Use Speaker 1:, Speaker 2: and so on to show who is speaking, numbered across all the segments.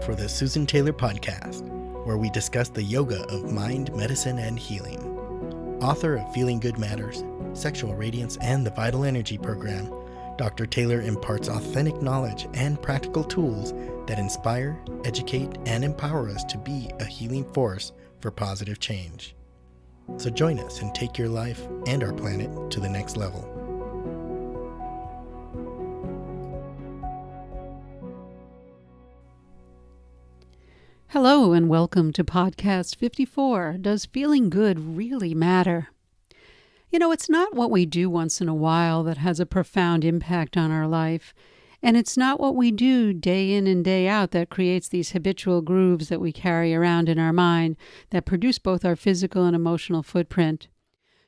Speaker 1: for the Susan Taylor Podcast, where we discuss the yoga of mind, medicine, and healing. Author of Feeling Good Matters, Sexual Radiance, and the Vital Energy Program, Dr. Taylor imparts authentic knowledge and practical tools that inspire, educate, and empower us to be a healing force for positive change. So join us and take your life and our planet to the next level.
Speaker 2: Hello and welcome to Podcast 54. Does feeling good really matter? You know, it's not what we do once in a while that has a profound impact on our life. And it's not what we do day in and day out that creates these habitual grooves that we carry around in our mind that produce both our physical and emotional footprint.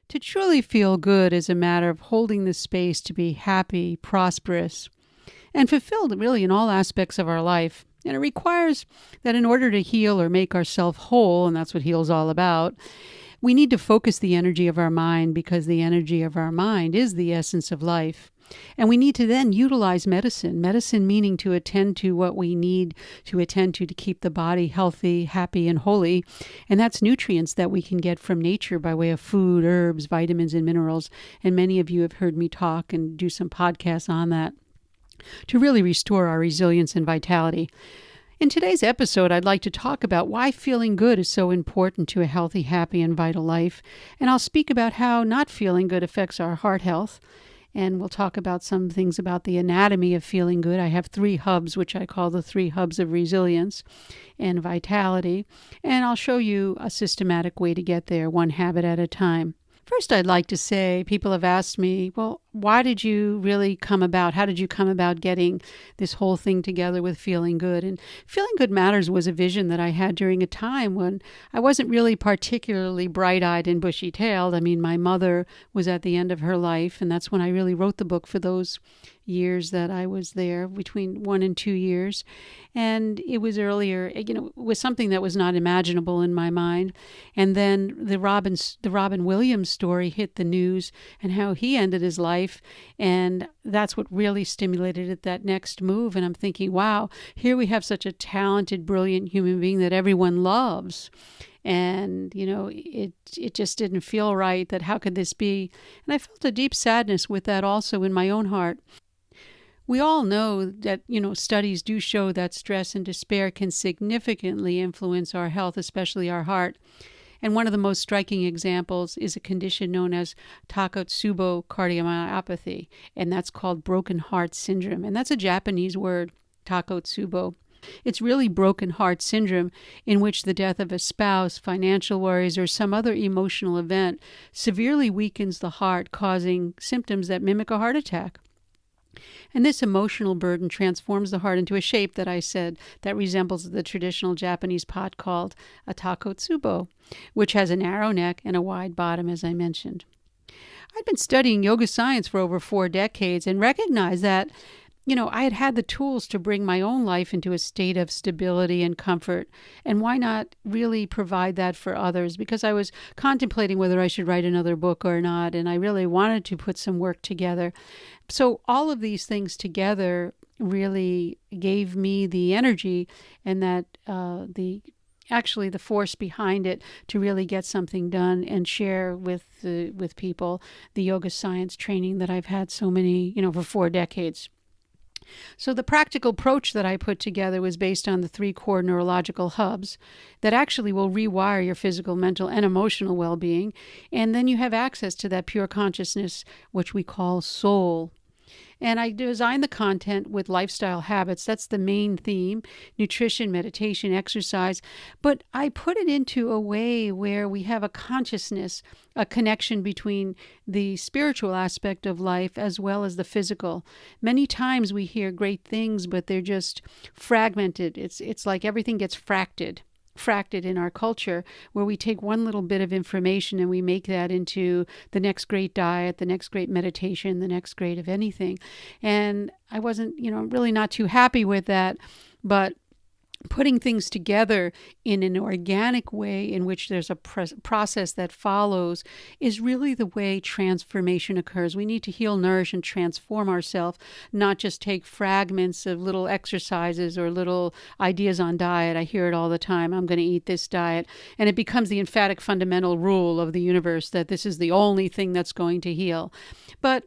Speaker 2: To truly feel good is a matter of holding the space to be happy, prosperous, and fulfilled really in all aspects of our life. And it requires that in order to heal or make ourselves whole, and that's what heal's all about, we need to focus the energy of our mind, because the energy of our mind is the essence of life. And we need to then utilize medicine meaning to attend to what we need to attend to keep the body healthy, happy, and holy. And that's nutrients that we can get from nature by way of food, herbs, vitamins, and minerals. And many of you have heard me talk and do some podcasts on that, to really restore our resilience and vitality. In today's episode, I'd like to talk about why feeling good is so important to a healthy, happy, and vital life. And I'll speak about how not feeling good affects our heart health. And we'll talk about some things about the anatomy of feeling good. I have 3 hubs, which I call the 3 hubs of resilience and vitality. And I'll show you a systematic way to get there, one habit at a time. First, I'd like to say, people have asked me, well, why did you really come about? How did you come about getting this whole thing together with Feeling Good? And Feeling Good Matters was a vision that I had during a time when I wasn't really particularly bright-eyed and bushy-tailed. I mean, my mother was at the end of her life, and that's when I really wrote the book for those years that I was there, between 1 and 2 years. And it was earlier, it was something that was not imaginable in my mind. And then the Robin Williams story hit the news, and how he ended his life. And that's what really stimulated it, that next move. And I'm thinking, wow, here we have such a talented, brilliant human being that everyone loves. And, it just didn't feel right, that how could this be? And I felt a deep sadness with that also in my own heart. We all know that, studies do show that stress and despair can significantly influence our health, especially our heart. And one of the most striking examples is a condition known as Takotsubo cardiomyopathy, and that's called broken heart syndrome. And that's a Japanese word, Takotsubo. It's really broken heart syndrome, in which the death of a spouse, financial worries, or some other emotional event severely weakens the heart, causing symptoms that mimic a heart attack. And this emotional burden transforms the heart into a shape that I said that resembles the traditional Japanese pot called a takotsubo, which has a narrow neck and a wide bottom, as I mentioned. I'd been studying yoga science for over 4 decades and recognized that, I had had the tools to bring my own life into a state of stability and comfort. And why not really provide that for others? Because I was contemplating whether I should write another book or not, and I really wanted to put some work together. So all of these things together really gave me the energy and that the force behind it to really get something done and share with people the yoga science training that I've had so many, for 4 decades. So the practical approach that I put together was based on the 3 core neurological hubs that actually will rewire your physical, mental, and emotional well-being. And then you have access to that pure consciousness, which we call soul. And I designed the content with lifestyle habits. That's the main theme: nutrition, meditation, exercise. But I put it into a way where we have a consciousness, a connection between the spiritual aspect of life as well as the physical. Many times we hear great things, but they're just fragmented. It's like everything gets fractured in our culture, where we take one little bit of information and we make that into the next great diet, the next great meditation, the next great of anything. And I wasn't, really not too happy with that. But putting things together in an organic way in which there's a process that follows is really the way transformation occurs. We need to heal, nourish, and transform ourselves, not just take fragments of little exercises or little ideas on diet. I hear it all the time. I'm going to eat this diet. And it becomes the emphatic fundamental rule of the universe that this is the only thing that's going to heal. But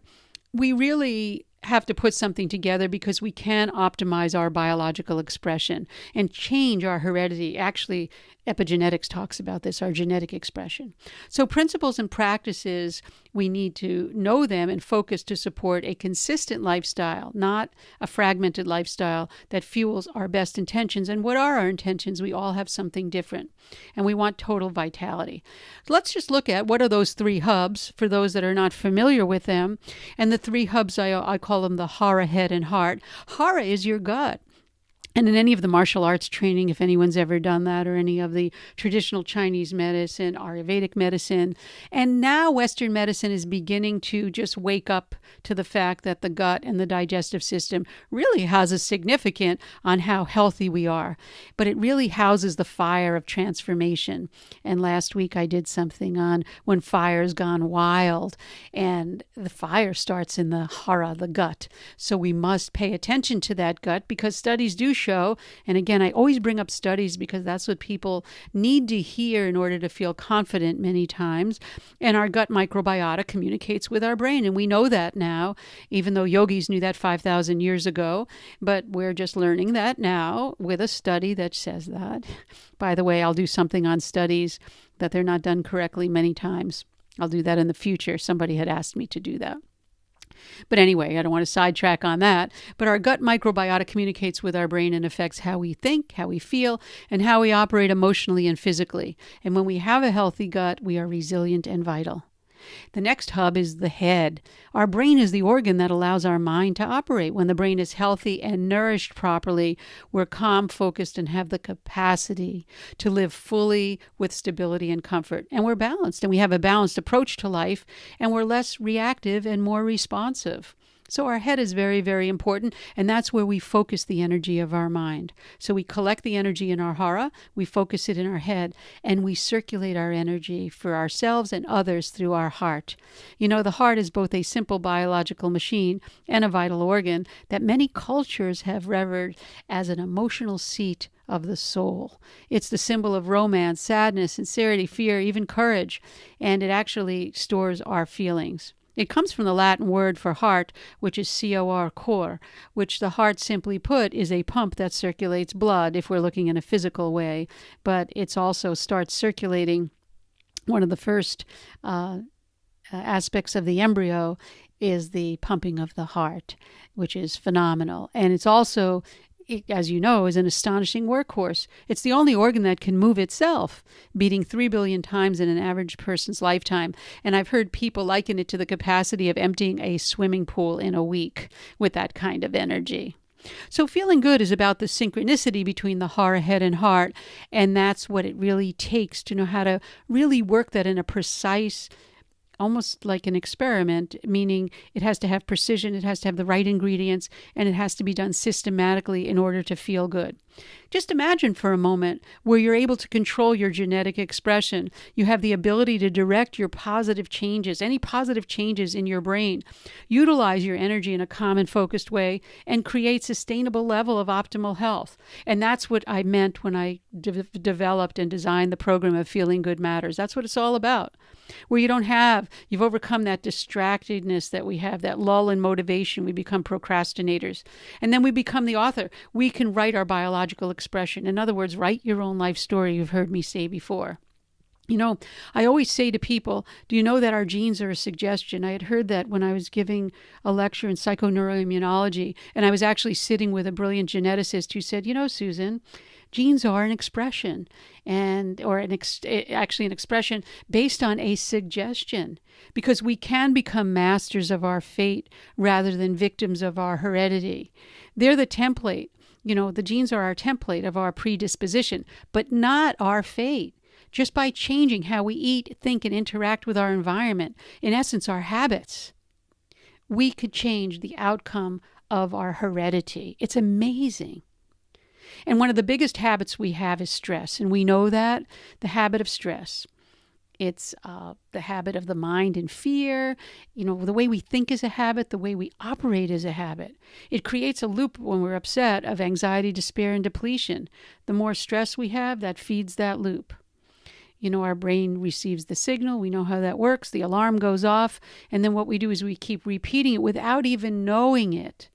Speaker 2: we really have to put something together because we can optimize our biological expression and change our heredity. Actually, epigenetics talks about this, our genetic expression. So principles and practices, we need to know them and focus to support a consistent lifestyle, not a fragmented lifestyle that fuels our best intentions. And what are our intentions? We all have something different, and we want total vitality. Let's just look at what are those three hubs for those that are not familiar with them. And the three hubs, I call them the hara, head, and heart. Hara is your gut. And in any of the martial arts training, if anyone's ever done that, or any of the traditional Chinese medicine, Ayurvedic medicine, and now Western medicine is beginning to just wake up to the fact that the gut and the digestive system really has a significant on how healthy we are. But it really houses the fire of transformation. And last week I did something on when fire's gone wild, and the fire starts in the hara, the gut. So we must pay attention to that gut, because studies do show, and again, I always bring up studies because that's what people need to hear in order to feel confident many times. And our gut microbiota communicates with our brain, and we know that now, even though yogis knew that 5,000 years ago, but we're just learning that now with a study that says that. By the way, I'll do something on studies that they're not done correctly many times. I'll do that in the future. Somebody had asked me to do that. But anyway, I don't want to sidetrack on that. But our gut microbiota communicates with our brain and affects how we think, how we feel, and how we operate emotionally and physically. And when we have a healthy gut, we are resilient and vital. The next hub is the head. Our brain is the organ that allows our mind to operate. When the brain is healthy and nourished properly, we're calm, focused, and have the capacity to live fully with stability and comfort. And we're balanced, and we have a balanced approach to life, and we're less reactive and more responsive. So our head is very, very important, and that's where we focus the energy of our mind. So we collect the energy in our hara, we focus it in our head, and we circulate our energy for ourselves and others through our heart. You know, the heart is both a simple biological machine and a vital organ that many cultures have revered as an emotional seat of the soul. It's the symbol of romance, sadness, sincerity, fear, even courage, and it actually stores our feelings. It comes from the Latin word for heart, which is cor, which the heart, simply put, is a pump that circulates blood if we're looking in a physical way, but it's also starts circulating. One of the first aspects of the embryo is the pumping of the heart, which is phenomenal. And it's also, as you know, is an astonishing workhorse. It's the only organ that can move itself, beating 3 billion times in an average person's lifetime. And I've heard people liken it to the capacity of emptying a swimming pool in a week with that kind of energy. So feeling good is about the synchronicity between the hara, head, and heart, and that's what it really takes to know how to really work that in a precise, almost like an experiment, meaning it has to have precision, it has to have the right ingredients, and it has to be done systematically in order to feel good. Just imagine for a moment where you're able to control your genetic expression. You have the ability to direct your positive changes, any positive changes in your brain. Utilize your energy in a calm and focused way and create sustainable level of optimal health. And that's what I meant when I developed and designed the program of Feeling Good Matters. That's what it's all about. Where you've overcome that distractedness that we have, that lull in motivation. We become procrastinators. And then we become the author. We can write our biological expression. In other words, write your own life story, you've heard me say before. You know, I always say to people, do you know that our genes are a suggestion? I had heard that when I was giving a lecture in psychoneuroimmunology, and I was actually sitting with a brilliant geneticist who said, you know, Susan, genes are an expression, actually an expression based on a suggestion, because we can become masters of our fate rather than victims of our heredity. They're the template. You know, the genes are our template of our predisposition, but not our fate. Just by changing how we eat, think, and interact with our environment, in essence, our habits, we could change the outcome of our heredity. It's amazing. And one of the biggest habits we have is stress. And we know that, the habit of stress. It's the habit of the mind and fear. The way we think is a habit. The way we operate is a habit. It creates a loop when we're upset of anxiety, despair, and depletion. The more stress we have, that feeds that loop. Our brain receives the signal. We know how that works. The alarm goes off. And then what we do is we keep repeating it without even knowing it.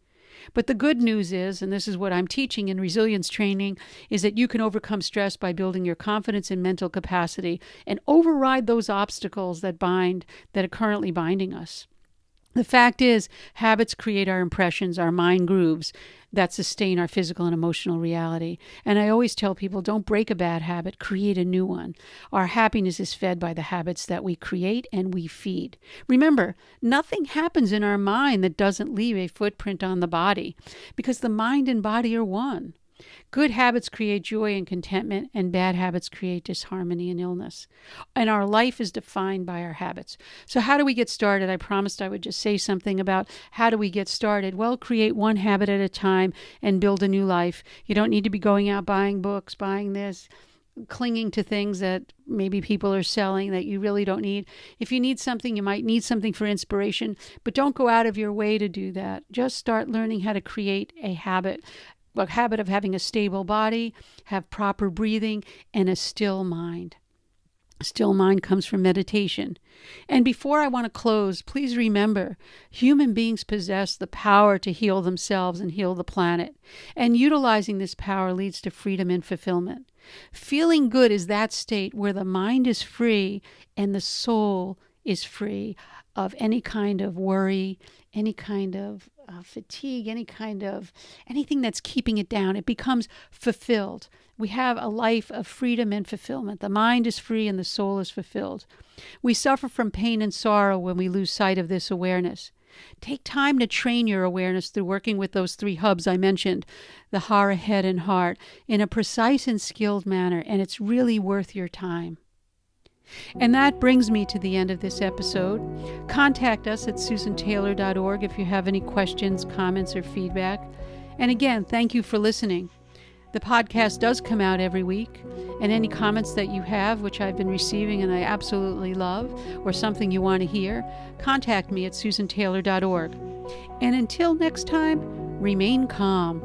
Speaker 2: But the good news is, and this is what I'm teaching in resilience training, is that you can overcome stress by building your confidence and mental capacity and override those obstacles that are currently binding us. The fact is, habits create our impressions, our mind grooves that sustain our physical and emotional reality. And I always tell people, don't break a bad habit, create a new one. Our happiness is fed by the habits that we create and we feed. Remember, nothing happens in our mind that doesn't leave a footprint on the body, because the mind and body are one. Good habits create joy and contentment, and bad habits create disharmony and illness. And our life is defined by our habits. So how do we get started? I promised I would just say something about how do we get started. Well, create one habit at a time and build a new life. You don't need to be going out buying books, buying this, clinging to things that maybe people are selling that you really don't need. If you need something, you might need something for inspiration, but don't go out of your way to do that. Just start learning how to create a habit of having a stable body, have proper breathing, and a still mind. A still mind comes from meditation. And before I want to close, please remember, human beings possess the power to heal themselves and heal the planet. And utilizing this power leads to freedom and fulfillment. Feeling good is that state where the mind is free and the soul is free of any kind of worry, any kind of fatigue, anything that's keeping it down. It becomes fulfilled. We have a life of freedom and fulfillment. The mind is free and the soul is fulfilled. We suffer from pain and sorrow when we lose sight of this awareness. Take time to train your awareness through working with those 3 hubs I mentioned, the hara, head, and heart, in a precise and skilled manner, and it's really worth your time. And that brings me to the end of this episode. Contact us at susantaylor.org if you have any questions, comments, or feedback. And again, thank you for listening. The podcast does come out every week, and any comments that you have, which I've been receiving and I absolutely love, or something you want to hear, contact me at susantaylor.org. And until next time, remain calm.